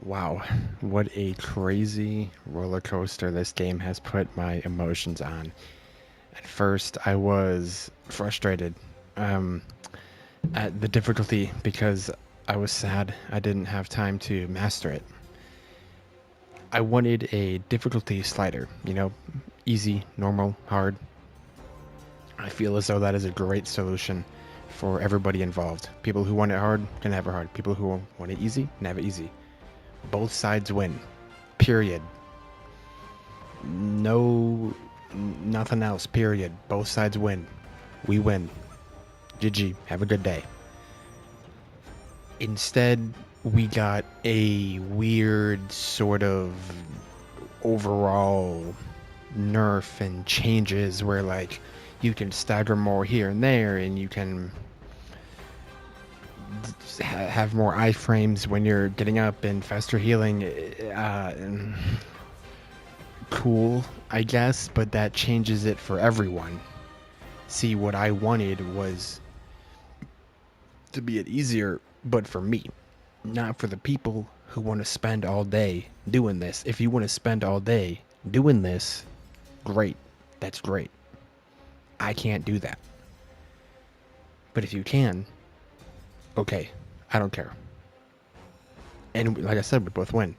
Wow, what a crazy roller coaster this game has put my emotions on. At first, I was frustrated um, at the difficulty because I was sad I didn't have time to master it. I wanted a difficulty slider, easy, normal, hard. I feel as though that is a great solution for everybody involved. People who want it hard can have it hard. People who want it easy can have it easy. Both sides win. Period. No, nothing else. Period. Both sides win. We win. GG. Have a good day. Instead, we got a weird sort of overall nerf and changes where, like, you can stagger more here and there, and you can have more iframes when you're getting up and faster healing. Cool, I guess, but that changes it for everyone. See, what I wanted was to be it easier, but for me, not for the people who want to spend all day doing this. If you want to spend all day doing this, great. That's great. I can't do that. But if you can, okay, I don't care. And like I said, we both win.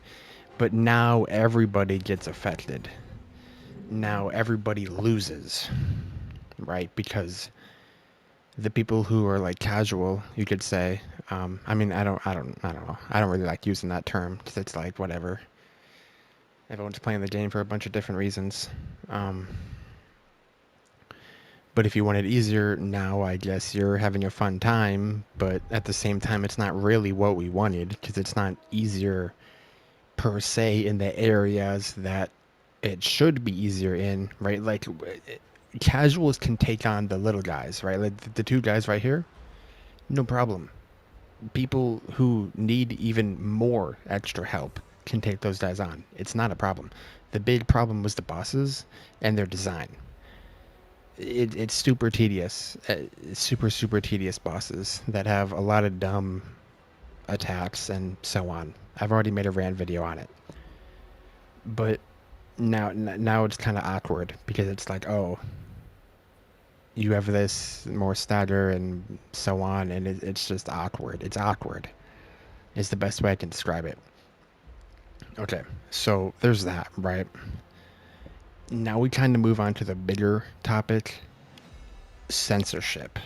But now everybody gets affected. Now everybody loses, right? Because the people who are like casual, you could say. I mean, I don't know. I don't really like using that term because it's like whatever. Everyone's playing the game for a bunch of different reasons. But if you want it easier, now I guess you're having a fun time. But at the same time, it's not really what we wanted because it's not easier per se in the areas that it should be easier in, right? Like casuals can take on the little guys, right? Like the two guys right here, no problem. People who need even more extra help can take those guys on. It's not a problem. The big problem was the bosses and their design. It's super tedious, super tedious bosses that have a lot of dumb attacks and so on. I've already made a rant video on it, but now it's kind of awkward because it's like, oh, you have this more stagger and so on, and it's just awkward. It's awkward. Is the best way I can describe it. Okay, so there's that, right? Now we kind of move on to the bigger topic, censorship.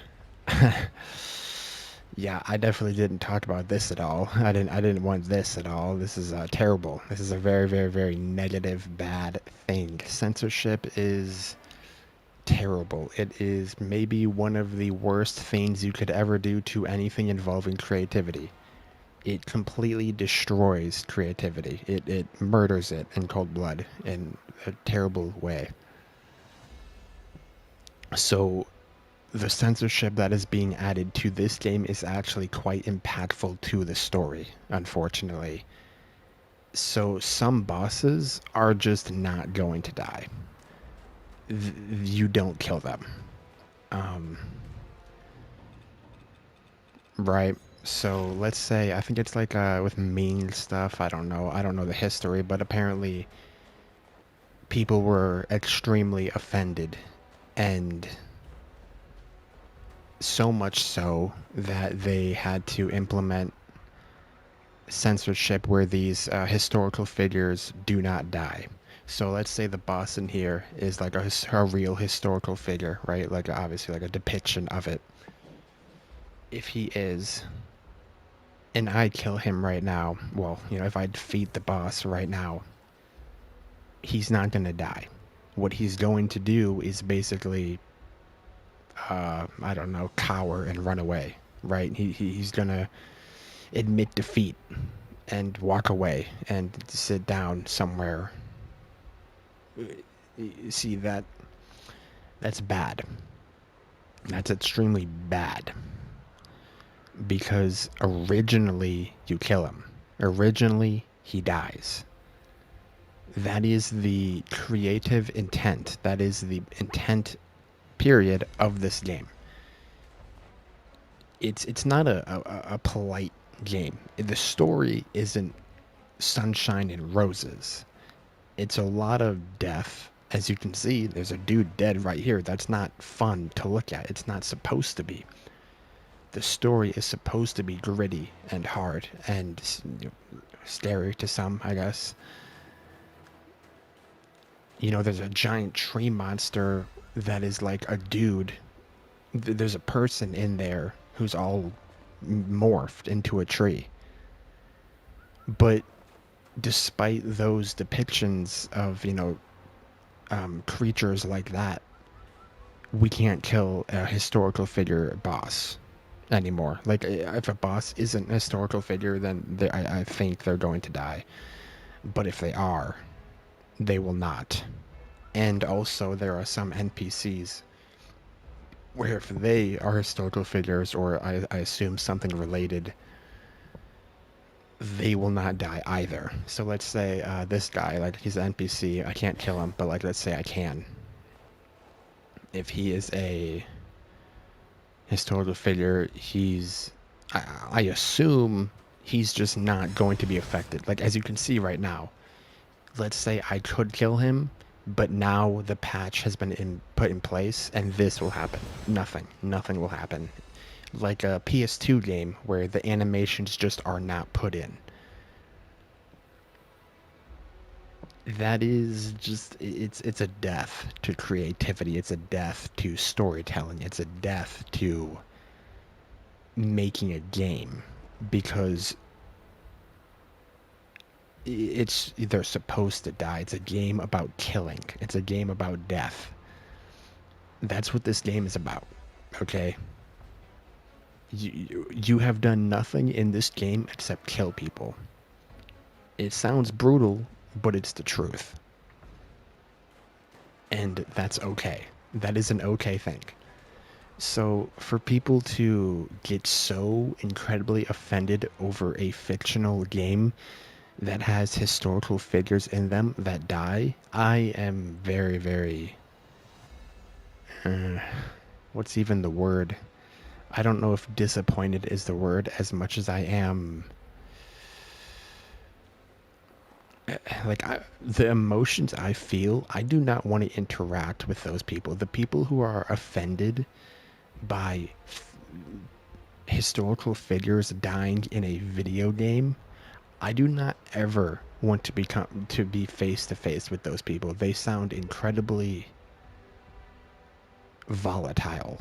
Yeah, I definitely didn't talk about this at all. I didn't want this at all. This is terrible. This is a very negative, bad thing. Censorship is terrible. It is maybe one of the worst things you could ever do to anything involving creativity. It completely destroys creativity. It murders it in cold blood in a terrible way. So the censorship that is being added to this game is actually quite impactful to the story, unfortunately. So some bosses are just not going to die. You don't kill them. Um, right? So let's say, I think it's like with Ming stuff. I don't know the history, but apparently people were extremely offended, and so much so that they had to implement censorship where these historical figures do not die. So let's say the boss in here is like a real historical figure, right? Like obviously like a depiction of it. If he is, and I kill him right now, well, if I defeat the boss right now, he's not going to die. What he's going to do is basically, I don't know, cower and run away, right? He's going to admit defeat and walk away and sit down somewhere. See, that's bad. That's extremely bad. Because originally you kill him. Originally he dies. That is the creative intent. That is the intent period of this game. It's not a polite game. The story isn't sunshine and roses. It's a lot of death. As you can see, there's a dude dead right here. That's not fun to look at. It's not supposed to be. The story is supposed to be gritty and hard and scary to some, I guess. You know, there's a giant tree monster that is like a dude. There's a person in there who's all morphed into a tree. But despite those depictions of, creatures like that, we can't kill a historical figure boss anymore. Like, if a boss isn't a historical figure, then I think they're going to die. But if they are, they will not. And also, there are some NPCs where if they are historical figures, or I assume something related, they will not die either. So let's say this guy, like, he's an NPC, I can't kill him, but like, let's say I can. If he is a historical figure, I assume he's just not going to be affected. Like, as you can see right now, let's say I could kill him, but now the patch has been put in place, and this will happen. Nothing will happen. Like a PS2 game where the animations just are not put in. That is just, it's a death to creativity. It's a death to storytelling. It's a death to making a game, because they're supposed to die. It's a game about killing. It's a game about death. That's what this game is about. Okay? You have done nothing in this game except kill people. It sounds brutal, but it's the truth. And that's okay. That is an okay thing. So for people to get so incredibly offended over a fictional game that has historical figures in them that die, I am very, very... what's even the word? I don't know if disappointed is the word as much as I am... the emotions I feel, I do not want to interact with those people. The people who are offended by historical figures dying in a video game, I do not ever want to be face to face with those people. They sound incredibly volatile.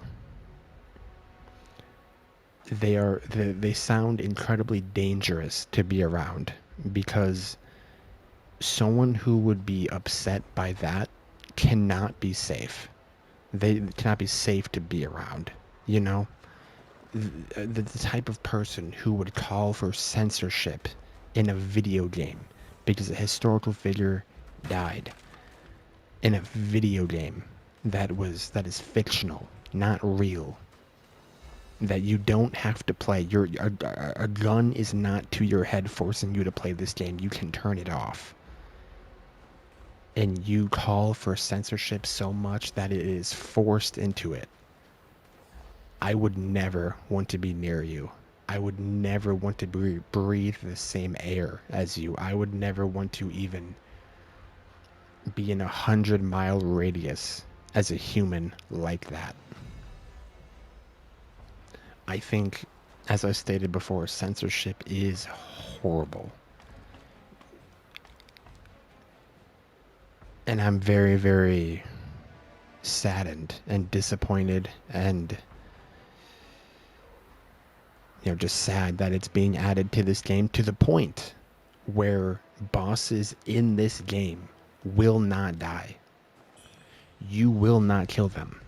They sound incredibly dangerous to be around, because someone who would be upset by that cannot be safe. They cannot be safe to be around, you know? The type of person who would call for censorship in a video game because a historical figure died in a video game that is fictional, not real, that you don't have to play. A gun is not to your head forcing you to play this game. You can turn it off. And you call for censorship so much that it is forced into it. I would never want to be near you. I would never want to breathe the same air as you. I would never want to even be in 100-mile radius as a human like that. I think, as I stated before, censorship is horrible. And I'm very, very saddened and disappointed and just sad that it's being added to this game, to the point where bosses in this game will not die. You will not kill them.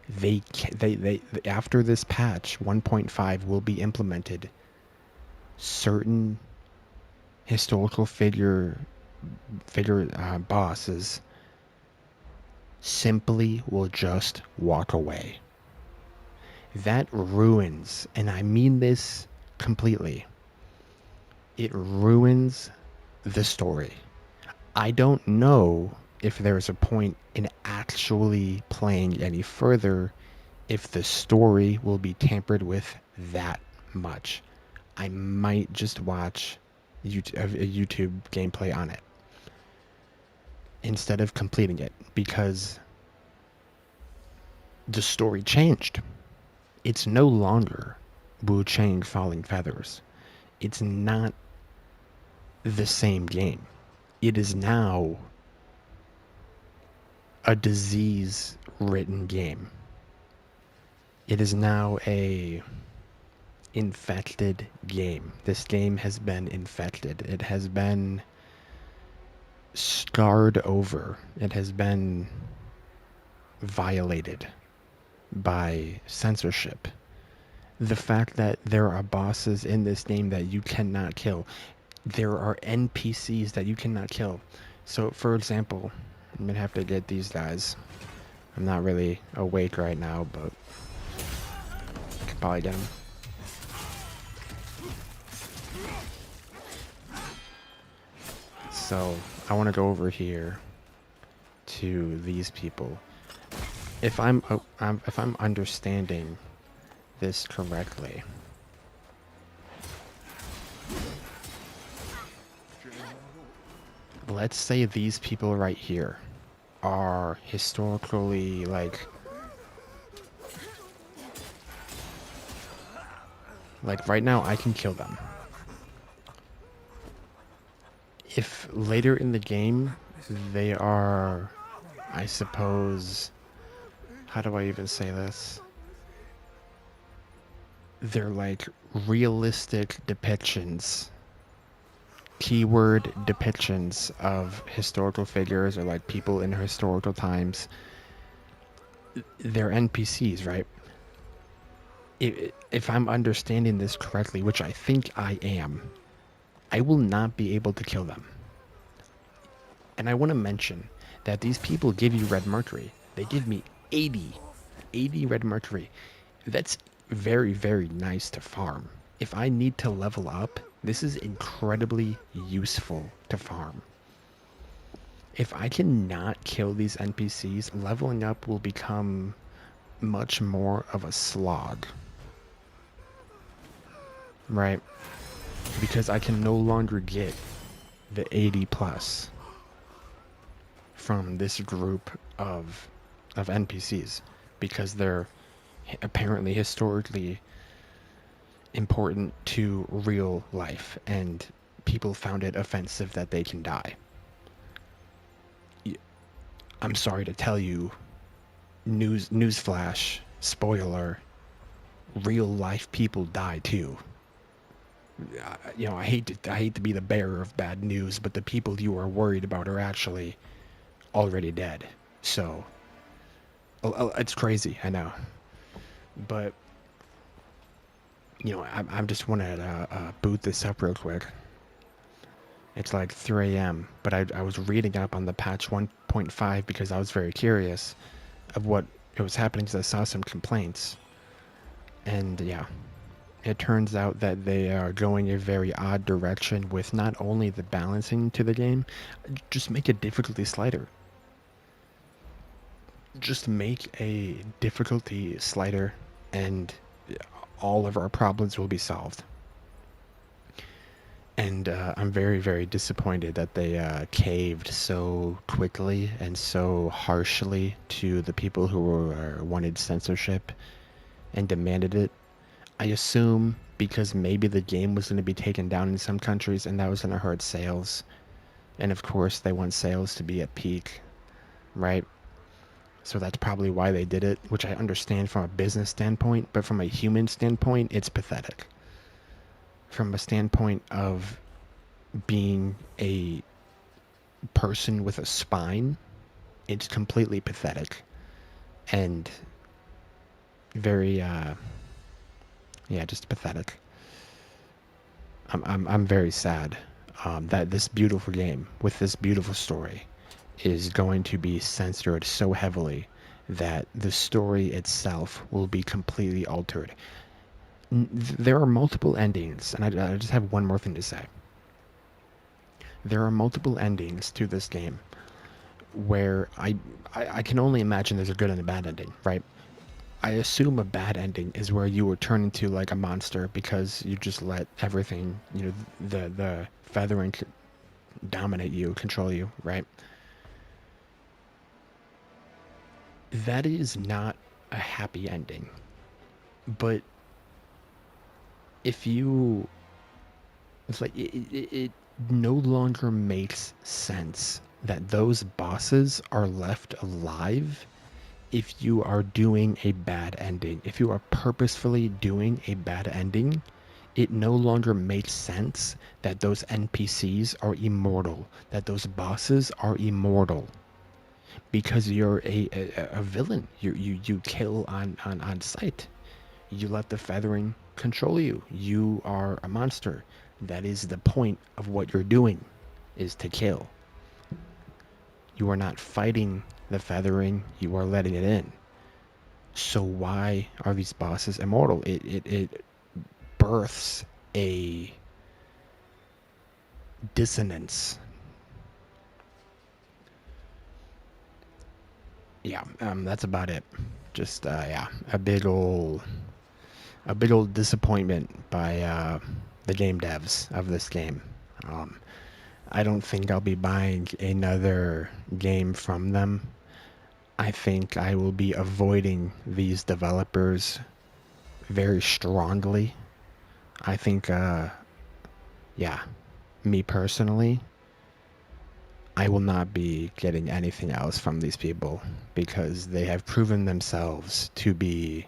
They after this patch 1.5 will be implemented, certain historical figure bosses simply will just walk away. That ruins, and I mean this completely, it ruins the story. I don't know if there's a point in actually playing any further if the story will be tampered with that much. I might just watch a YouTube gameplay on it instead of completing it, because the story changed. It's no longer Wuchang Falling Feathers. It's not the same game. It is now a disease-ridden game. It is now a infected game. This game has been infected. It has been scarred over. It has been violated by censorship. The fact that there are bosses in this game that you cannot kill. There are NPCs that you cannot kill. So, for example, I'm gonna have to get these guys. I'm not really awake right now, but I could probably get them. So, I want to go over here to these people. If I'm understanding this correctly, let's say these people right here are historically like right now I can kill them. If later in the game they are, I suppose, how do I even say this? They're like realistic depictions, keyword depictions of historical figures or like people in historical times. They're NPCs, right? If I'm understanding this correctly, which I think I am, I will not be able to kill them. And I want to mention that these people give you red mercury. They give me 80 red mercury. That's very, very nice to farm. If I need to level up, this is incredibly useful to farm. If I cannot kill these NPCs, leveling up will become much more of a slog. Right? Because I can no longer get the 80 plus from this group of NPCs because they're apparently historically important to real life and people found it offensive that they can die. I'm sorry to tell you, newsflash, spoiler, real life people die too. You know, I hate to be the bearer of bad news, but the people you are worried about are actually already dead. So it's crazy, I know, but you know, I just want to boot this up real quick. It's like 3 a.m., but I was reading up on the patch 1.5 because I was very curious of what it was happening because I saw some complaints, and yeah. It turns out that they are going a very odd direction with not only the balancing to the game, just make a difficulty slider. Just make a difficulty slider and all of our problems will be solved. And I'm very, very disappointed that they caved so quickly and so harshly to the people who wanted censorship and demanded it. I assume because maybe the game was going to be taken down in some countries and that was going to hurt sales. And of course they want sales to be at peak, right? So that's probably why they did it, which I understand from a business standpoint, but from a human standpoint, it's pathetic. From a standpoint of being a person with a spine, it's completely pathetic. And very, yeah, just pathetic. I'm very sad that this beautiful game with this beautiful story is going to be censored so heavily that the story itself will be completely altered. There are multiple endings, and I just have one more thing to say. There are multiple endings to this game where I can only imagine there's a good and a bad ending, right? I assume a bad ending is where you were turned into like a monster because you just let everything, the feathering dominate you, control you, right? That is not a happy ending. But if you, it's like it no longer makes sense that those bosses are left alive if you are doing a bad ending. If you are purposefully doing a bad ending, it no longer makes sense that those NPCs are immortal, that those bosses are immortal, because you're a villain. You kill on sight. You let the feathering control you. You are a monster. That is the point of what you're doing, is to kill. You are not fighting the feathering, you are letting it in. So why are these bosses immortal? It births a dissonance. Yeah, that's about it. Just yeah, a big old disappointment by the game devs of this game. Um, I don't think I'll be buying another game from them. I think I will be avoiding these developers very strongly. I think, yeah, me personally, I will not be getting anything else from these people because they have proven themselves to be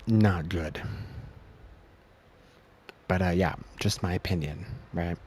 not good. But yeah, just my opinion, right?